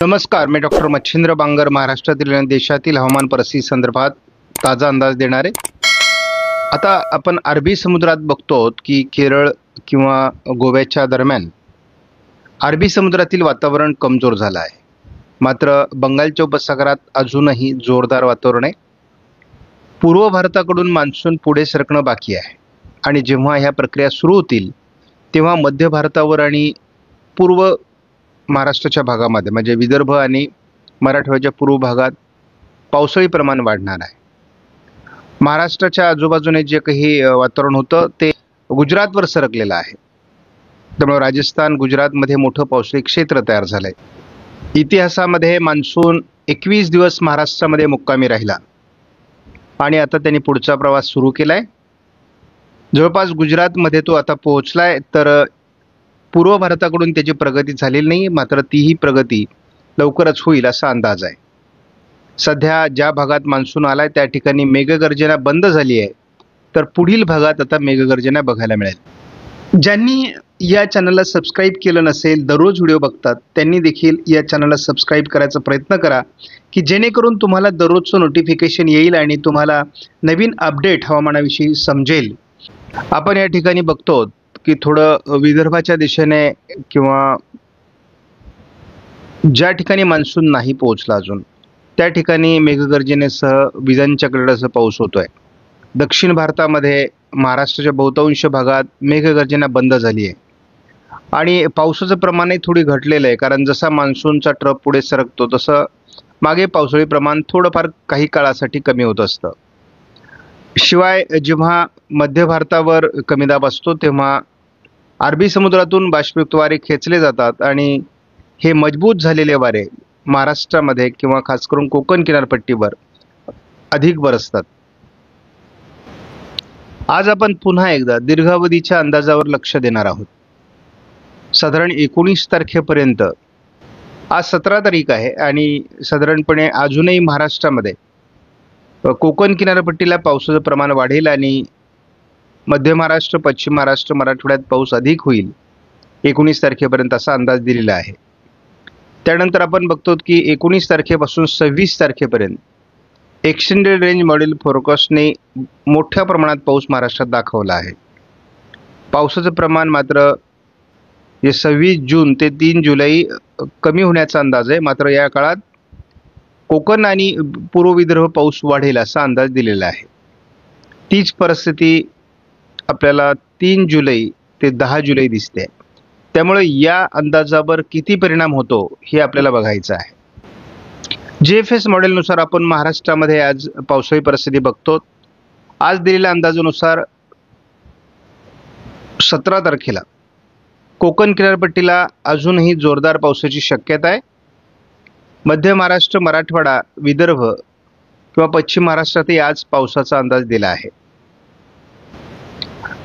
नमस्कार, मी डॉक्टर मच्छिंद्र बांगर महाराष्ट्रातील आणि देशातील हवामान परिस्थिती संदर्भात ताजा अंदाज देणार आहे। आता आपण अरबी समुद्रात बघतो की केरळ किंवा गोव्याच्या दरम्यान अरबी समुद्रातील वातावरण कमजोर झालं आहे। मात्र बंगालच्या उपसागरात अजूनही जोरदार वातावरण आहे। पूर्व भारताकडून मान्सून पुढे सरकणं बाकी आहे आणि जेव्हा ह्या प्रक्रिया सुरू होतील तेव्हा मध्य भारतावर आणि पूर्व महाराष्ट्राच्या भागामध्ये म्हणजे विदर्भ आणि मराठवाड्याच्या पूर्व भागात पावसाळी प्रमाण वाढणार आहे। महाराष्ट्राच्या आजूबाजूने जे काही वातावरण होतं ते गुजरातवर सरकलेलं आहे। त्यामुळे राजस्थान गुजरातमध्ये मोठं पावसाळी क्षेत्र तयार झालंय। इतिहासामध्ये मान्सून 21 दिवस महाराष्ट्रामध्ये मुक्कामी राहिला आणि आता त्यांनी पुढचा प्रवास सुरू केलाय। जवळपास गुजरातमध्ये तो आता पोहोचलाय, तर पूर्व भारताकडून त्याची प्रगती झालेली नाही, मात्र तीही प्रगती लवकरच होईल असा अंदाज आहे। सध्या ज्या भागात मान्सून आलाय त्या ठिकाणी मेघगर्जना बंद झाली आहे, तर पुढील भागात आता मेघगर्जना बघायला मिळेल। ज्यांनी या चॅनलला सबस्क्राईब केलं नसेल, दररोज व्हिडिओ बघतात, त्यांनी देखील या चॅनलला सबस्क्राईब करायचा प्रयत्न करा की जेणेकरून तुम्हाला दररोजचं नोटिफिकेशन येईल आणि तुम्हाला नवीन अपडेट हवामानाविषयी समजेल। आपण या ठिकाणी बघतो की थोडं विदर्भाच्या दिशेने किंवा ज्या ठिकाणी मान्सून नाही पोहोचला अजून त्या ठिकाणी मेघगर्जनेसह विजांच्या कडकडाटासह पाऊस होतोय। दक्षिण भारतामध्ये महाराष्ट्राच्या बहुतांश भागात मेघगर्जना बंद झाली आहे आणि पावसाचं प्रमाणही थोडी घटलेलं आहे, कारण जसा मान्सूनचा ट्रप पुढे सरकतो तसं मागे पावसाळी प्रमाण थोडंफार काही काळासाठी कमी होत असतं। शिवाय जेव्हा मध्य भारतावर कमी दाब असतो तेव्हा अरबी समुद्रातून बाष्पयुक्त वारे खेचले जातात आणि हे मजबूत झालेले वारे महाराष्ट्रामध्ये किंवा खास करून कोकण किनारपट्टीवर अधिक बरसतात। आज आपण पुन्हा एकदा दीर्घावधीच्या अंदाजावर लक्ष देणार आहोत। साधारण 19 तारखेपर्यंत, आज 17 तारीख आहे आणि साधारणपणे अजूनही महाराष्ट्रामध्ये कोकण किनारपट्टीला पावसाचं प्रमाण वाढेल आणि मध्य महाराष्ट्र, पश्चिम महाराष्ट्र, मराठवाड्यात पाऊस अधिक होईल 19 तारखेपर्यंत असा अंदाज दिलेला आहे। त्यानंतर आपण बघतो की 19 तारखेपासून 26 तारखेपर्यंत एक्सटेंडेड रेंज मॉडेल फोरकास्टने मोठ्या प्रमाणात पाऊस महाराष्ट्रात दाखवला आहे। पावसाचं प्रमाण मात्र 26 जून ते 3 जुलै कमी होण्याचा अंदाज आहे, मात्र या काळात कोकण आणि पूर्व विदर्भ पाऊस वाढेल असा अंदाज दिलेला आहे। तीच परिस्थिती आपल्याला 3 जुलै ते 10 जुलै दिसते। त्यामुळे या अंदाजावर किती परिणाम होतो हे आपल्याला बघायचं आहे। जीएफएस मॉडेलनुसार आपण महाराष्ट्रामध्ये आज पावसाळी परिस्थिती बघतो। आज दिलेल्या अंदाजानुसार 17 तारखेला कोकण किनारपट्टीला अजूनही जोरदार पावसाची शक्यता आहे। मध्य महाराष्ट्र, मराठवाडा, विदर्भ किंवा पश्चिम महाराष्ट्रातही आज पावसाचा अंदाज दिला आहे।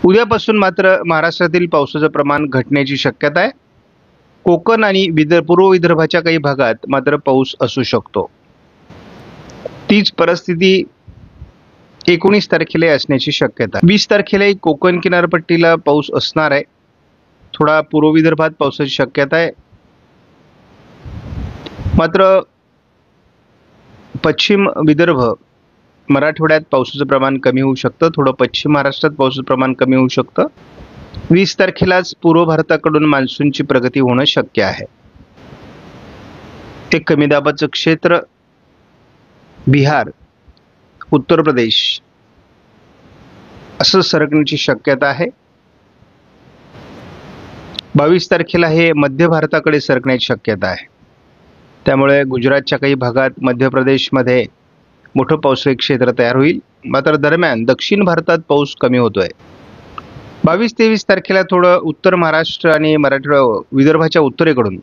उद्यापासून मात्र महाराष्ट्रातील पावसाचं प्रमाण घटण्याची शक्यता आहे। कोकण आणि पूर्व विदर्भाच्या काही भागात मात्र पाऊस असू शकतो। तीच परिस्थिती 19 तारखेला असण्याची शक्यता। 20 तारखेलाही कोकण किनारपट्टीला पाऊस असणार आहे। थोडा पूर्व विदर्भात पावसाची शक्यता आहे, मात्र पश्चिम विदर्भ, मराठवाड्यात पावसाचं प्रमाण कमी होऊ शकतं। थोडं पश्चिम महाराष्ट्रात पावसाचं प्रमाण कमी होऊ शकतं। 20 तारखेलाच पूर्व भारताकडून मान्सूनची प्रगती होणं शक्य आहे। ते कमी दाबाचं क्षेत्र बिहार, उत्तर प्रदेश असं सरकण्याची शक्यता आहे। 22 तारखेला हे मध्य भारताकडे सरकण्याची शक्यता आहे। त्यामुळे गुजरातच्या काही भागात, मध्य प्रदेशमध्ये मोठं पावसाळी क्षेत्र तयार होईल, मात्र दरम्यान दक्षिण भारतात पाऊस कमी होतोय। 22-23 तारखेला थोडं उत्तर महाराष्ट्र आणि मराठवाडा, विदर्भाच्या उत्तरेकडून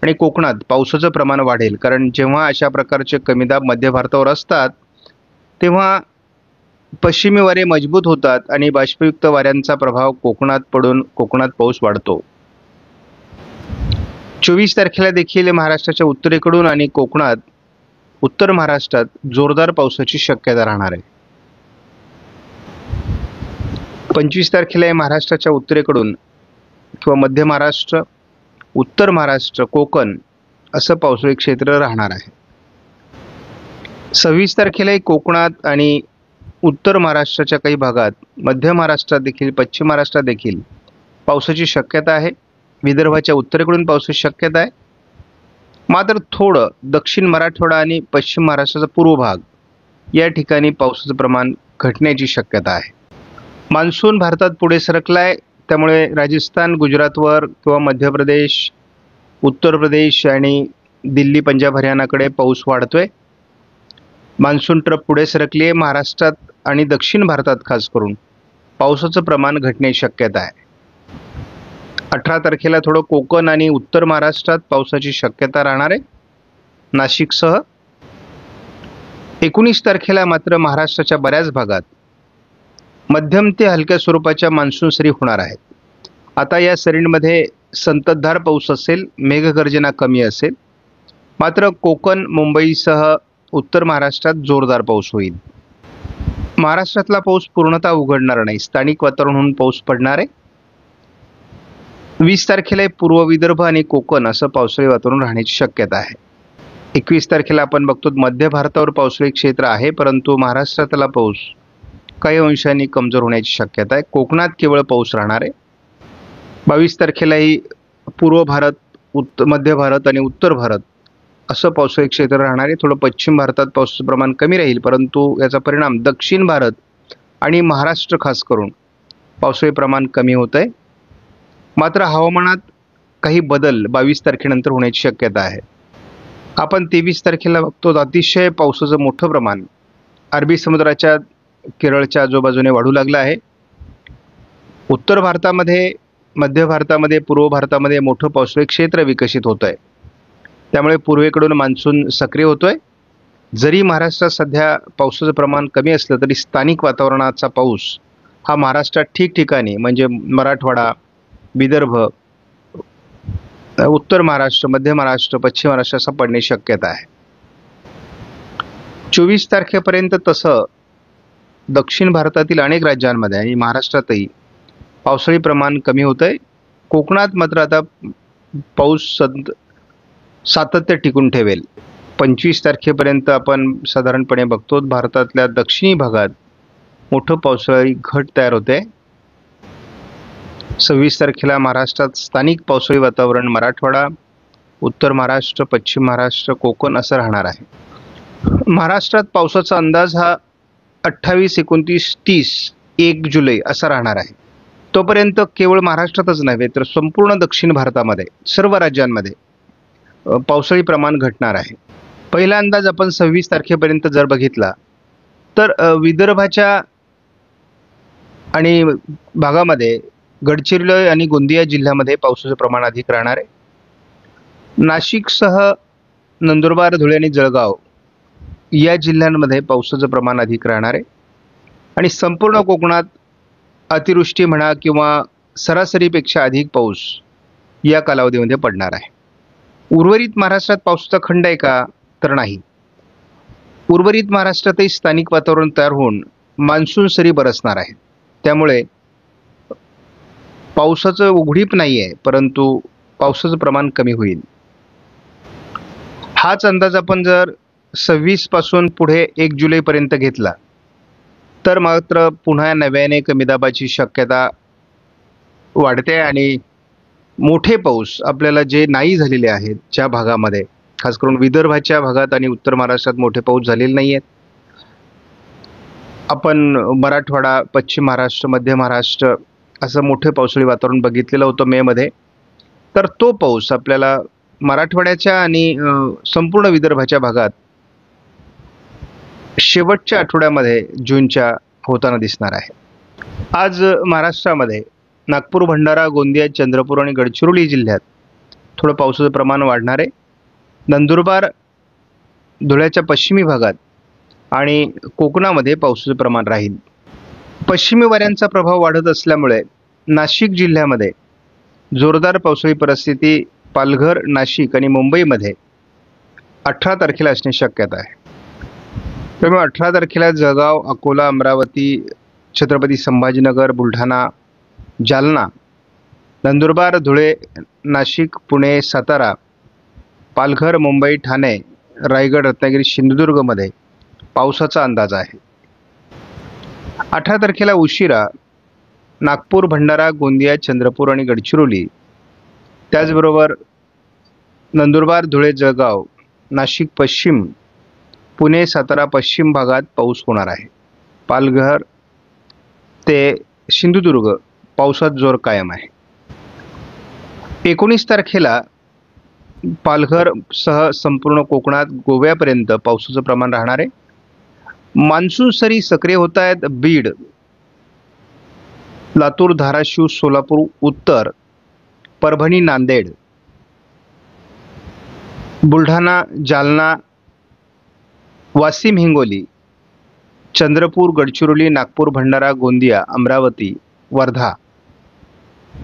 आणि कोकणात पावसाचं प्रमाण वाढेल, कारण जेव्हा अशा प्रकारचे कमी दाब मध्य भारतावर असतात तेव्हा पश्चिमी वारे मजबूत होतात आणि बाष्पयुक्त वाऱ्यांचा प्रभाव कोकणात पडून कोकणात पाऊस वाढतो। 24 तारखेला देखील महाराष्ट्राच्या उत्तरेकडून आणि कोकणात, उत्तर महाराष्ट्रात जोरदार पावसाची शक्यता राहणार आहे। 25 तारखेला महाराष्ट्राच्या उत्तरेकडून किंवा मध्य महाराष्ट्र, उत्तर महाराष्ट्र, कोकण असं पावसाळी क्षेत्र राहणार आहे. 26 तारखेलाही कोकणात आणि उत्तर महाराष्ट्राच्या काही भागात, मध्य महाराष्ट्रात देखील, पश्चिम महाराष्ट्रात देखील पावसाची शक्यता आहे. विदर्भाच्या उत्तरेकडून पावसाची शक्यता आहे. मात्र थोडं दक्षिण मराठवाडा आणि पश्चिम महाराष्ट्राचा पूर्व भाग या ठिकाणी पावसाचं प्रमाण घटण्याची शक्यता आहे. मान्सून भारतात पुढे सरकलाय, त्यामुळे राजस्थान, गुजरातवर किंवा मध्य प्रदेश, उत्तर प्रदेश आणि दिल्ली, पंजाब, हरियाणाकडे पाऊस वाढतोय. मान्सून ट्रप पुढे सरकली आहे. महाराष्ट्रात आणि दक्षिण भारतात खास करून पावसाचं प्रमाण घटण्याची शक्यता आहे. 18 तारखेला थोडं कोकण आणि उत्तर महाराष्ट्रात पावसाची शक्यता राहणार आहे, नाशिकसह. 19 तारखेला मात्र महाराष्ट्राच्या बऱ्याच भागात मध्यम ते हलक्या स्वरूपाच्या मान्सून सरी होणार आहेत. आता या सरींमध्ये संततधार पाऊस असेल, मेघगर्जना कमी असेल. मात्र कोकण, मुंबईसह उत्तर महाराष्ट्रात जोरदार पाऊस होईल. महाराष्ट्रातला पाऊस पूर्णतः उघडणार नाही, स्थानिक वातावरण होऊन पाऊस पडणार आहे. 20 तारखेला पूर्व विदर्भ आणि कोकण असं पावसाळी वातावरण राहण्याची शक्यता आहे. 21 तारखेला आपण बघतो मध्य भारतावर पावसाळी क्षेत्र आहे, परंतु महाराष्ट्रातला पाऊस काही अंशांनी कमजोर होण्याची शक्यता आहे. कोकणात केवळ पाऊस राहणार आहे. 22 तारखेलाही पूर्व भारत, मध्य भारत आणि उत्तर भारत असं पावसाळी क्षेत्र राहणार आहे. थोडं पश्चिम भारतात पावसाचं प्रमाण कमी राहील, परंतु याचा परिणाम दक्षिण भारत आणि महाराष्ट्र खास करून पावसाळी प्रमाण कमी होत आहे. मात्र हवामानात काही बदल 22 तारखेनंतर होण्याची शक्यता आहे. आपण 23 तारखेला बघतो अतिशय पावसाचं मोठं प्रमाण अरबी समुद्राच्या केरळच्या आजूबाजूने वाढू लागलं आहे. उत्तर भारतामध्ये, मध्य भारतामध्ये, पूर्व भारतामध्ये मोठं पावसाळी क्षेत्र विकसित होत आहे. त्यामुळे पूर्वेकडून मान्सून सक्रिय होतोय. जरी महाराष्ट्रात सध्या पावसाचं प्रमाण कमी असलं तरी स्थानिक वातावरणाचा पाऊस हा महाराष्ट्रात ठिकठिकाणी म्हणजे मराठवाडा, विदर्भ, उत्तर महाराष्ट्र, मध्य महाराष्ट्र, पश्चिम महाराष्ट्र असा पडण्याची शक्यता आहे. 24 तारखेपर्यंत तसं दक्षिण भारतातील अनेक राज्यांमध्ये आणि महाराष्ट्रातही पावसाळी प्रमाण कमी होत आहे. कोकणात मात्र आता पाऊस सातत्य टिकून ठेवेल. 25 तारखेपर्यंत आपण साधारणपणे बघतो भारतातल्या दक्षिणी भागात मोठं पावसाळी घट तयार होते. 26 तारखेला महाराष्ट्रात स्थानिक पावसाळी वातावरण मराठवाडा, उत्तर महाराष्ट्र, पश्चिम महाराष्ट्र, कोकण असं राहणार आहे. महाराष्ट्रात पावसाचा अंदाज हा 28, 29, 30, 1 जुलै असा राहणार आहे. तोपर्यंत केवळ महाराष्ट्रातच नव्हे तर संपूर्ण दक्षिण भारतामध्ये सर्व राज्यांमध्ये पावसाळी प्रमाण घटणार आहे. पहिला अंदाज आपण 26 तारखेपर्यंत जर बघितला तर विदर्भाच्या आणि भागामध्ये गडचिरोली आणि गोंदिया जिल्ह्यामध्ये पावसाचं प्रमाण अधिक राहणार आहे. नाशिकसह नंदुरबार, धुळे आणि जळगाव या जिल्ह्यांमध्ये पावसाचं प्रमाण अधिक राहणार आहे. आणि संपूर्ण कोकणात अतिवृष्टी म्हणा किंवा सरासरीपेक्षा अधिक पाऊस या कालावधीमध्ये पडणार आहे. उर्वरित महाराष्ट्रात पावसाचा खंड आहे का, तर नाही. उर्वरित महाराष्ट्रातही स्थानिक वातावरण तयार होऊन मान्सून सरी बरसणार आहे. त्यामुळे पावसाचं उघडीप नाही आहे, परंतु पावसाचं प्रमाण कमी होईल. हाच अंदाज आपण जर 26 पासून पुढे 1 जुलैपर्यंत घेतला तर मात्र पुन्हा नव्याने कमी दाबाची शक्यता वाढते आणि मोठे पाऊस आपल्याला जे नाही झालेले आहेत ज्या भागामध्ये, खास करून विदर्भाच्या भागात आणि उत्तर महाराष्ट्रात मोठे पाऊस झालेले नाही आहेत. आपण मराठवाडा, पश्चिम महाराष्ट्र, मध्य महाराष्ट्र असं मोठे पावसाळी वातावरण बघितलेलं होतं मेमध्ये. तर तो पाऊस आपल्याला मराठवाड्याच्या आणि संपूर्ण विदर्भाच्या भागात शेवटच्या आठवड्यामध्ये जूनच्या होताना दिसणार आहे. आज महाराष्ट्रामध्ये नागपूर, भंडारा, गोंदिया, चंद्रपूर आणि गडचिरोली जिल्ह्यात थोडं पावसाचं प्रमाण वाढणार आहे. नंदुरबार, धुळ्याच्या पश्चिमी भागात आणि कोकणामध्ये पावसाचं प्रमाण राहील. पश्चिमी वाऱ्यांचा प्रभाव वाढत असल्यामुळे नाशिक जिल्ह्यामध्ये जोरदार पावसाळी परिस्थिती पालघर, नाशिक आणि मुंबईमध्ये 18 तारखेला असण्याची शक्यता आहे. त्यामुळे 18 तारखेला जळगाव, अकोला, अमरावती, छत्रपती संभाजीनगर, बुलढाणा, जालना, नंदुरबार, धुळे, नाशिक, पुणे, सातारा पालघर, मुंबई, ठाणे, रायगड, रत्नागिरी, सिंधुदुर्गमध्ये पावसाचा अंदाज आहे. 18 तारखेला उशिरा नागपूर, भंडारा, गोंदिया, चंद्रपूर आणि गडचिरोली, त्याचबरोबर नंदुरबार, धुळे, जळगाव, नाशिक पश्चिम, पुणे, सातारा पश्चिम भागात पाऊस होणार आहे. पालघर ते सिंधुदुर्ग पावसात जोर कायम आहे. 19 तारखेला पालघर सह संपूर्ण कोकणात गोव्यापर्यंत पावसाचं प्रमाण राहणार आहे. मान्सून सरी सक्रिय होत आहेत. बीड, लातूर, धाराशिव, सोलापूर, उत्तर, परभणी, नांदेड, बुलढाणा, जालना, वाशिम, हिंगोली, चंद्रपूर, गडचिरोली, नागपूर, भंडारा, गोंदिया, अमरावती, वर्धा,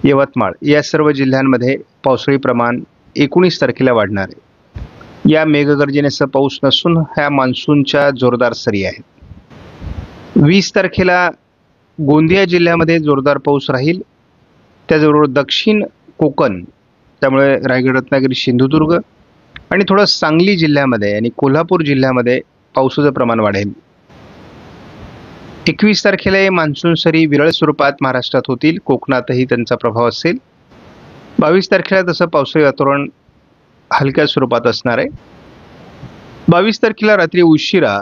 यवतमाळ या सर्व जिल्ह्यांमध्ये पावसाळी प्रमाण 19 तारखेला वाढणार आहे. या मेघगर्जनेचा पाऊस नसून ह्या मान्सूनच्या जोरदार सरी आहेत. 20 तारखेला गोंदिया जिल्ह्यामध्ये जोरदार पाऊस राहील. त्याचबरोबर दक्षिण कोकण, त्यामुळे रायगड, रत्नागिरी, सिंधुदुर्ग आणि थोडं सांगली जिल्ह्यामध्ये आणि कोल्हापूर जिल्ह्यामध्ये पावसाचं प्रमाण वाढेल. 21 तारखेला हे मान्सून सरी विरळ स्वरूपात महाराष्ट्रात होतील. कोकणातही त्यांचा प्रभाव असेल. 22 तारखेला तसं पावसाळी वातावरण हलक्या स्वरूपात असणार आहे. 22 तारखेला रात्री उशिरा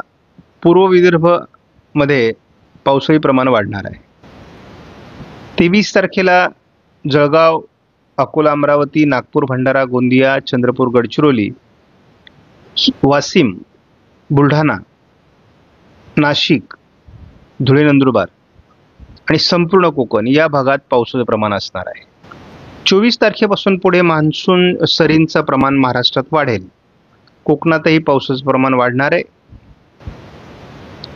पूर्व विदर्भमध्ये पावसाळी प्रमाण वाढणार आहे. 23 तारखेला जळगाव, अकोला, अमरावती, नागपूर, भंडारा, गोंदिया, चंद्रपूर, गडचिरोली, वाशिम, बुलढाणा, नाशिक, धुळे, नंदुरबार आणि संपूर्ण कोकण या भागात पावसाचं प्रमाण असणार आहे. 24 तारखेपासून पुढे मान्सून सरींचं प्रमाण महाराष्ट्रात वाढेल. कोकणातही पावसाचं प्रमाण वाढणार आहे.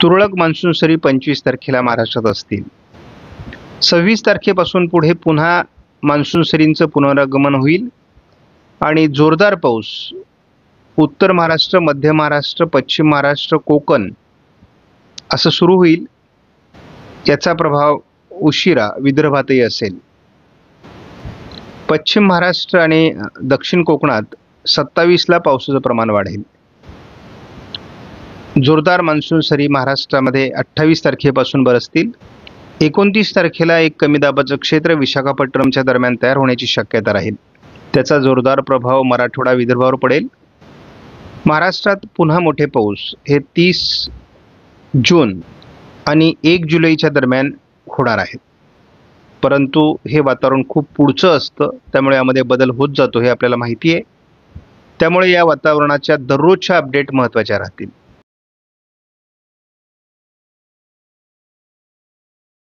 तुरळक मान्सून सरी 25 तारखेला महाराष्ट्रात असतील. 26 तारखेपासून पुढे पुन्हा मान्सून सरींचं पुनरागमन होईल आणि जोरदार पाऊस उत्तर महाराष्ट्र, मध्य महाराष्ट्र, पश्चिम महाराष्ट्र, कोकण असं सुरू होईल. याचा प्रभाव उशिरा विदर्भातही असेल. पश्चिम महाराष्ट्र आणि दक्षिण कोकणात 27ला पावसाचं प्रमाण वाढेल. जोरदार मान्सून सरी महाराष्ट्रामध्ये 28 तारखेपासून बरसतील. 29 तारखेला एक कमी दाबाचं क्षेत्र विशाखापट्टणमच्या दरम्यान तयार होण्याची शक्यता राहील. त्याचा जोरदार प्रभाव मराठवाडा, विदर्भावर पडेल. महाराष्ट्रात पुन्हा मोठे पाऊस हे 30 जून आणि 1 जुलैच्या दरम्यान होणार आहेत. परंतु हे वातावरण खूप पुढचं असतं, त्यामुळे यामध्ये बदल होत जातो हे आपल्याला माहिती आहे. त्यामुळे या वातावरणाच्या दररोजच्या अपडेट महत्त्वाच्या राहतील.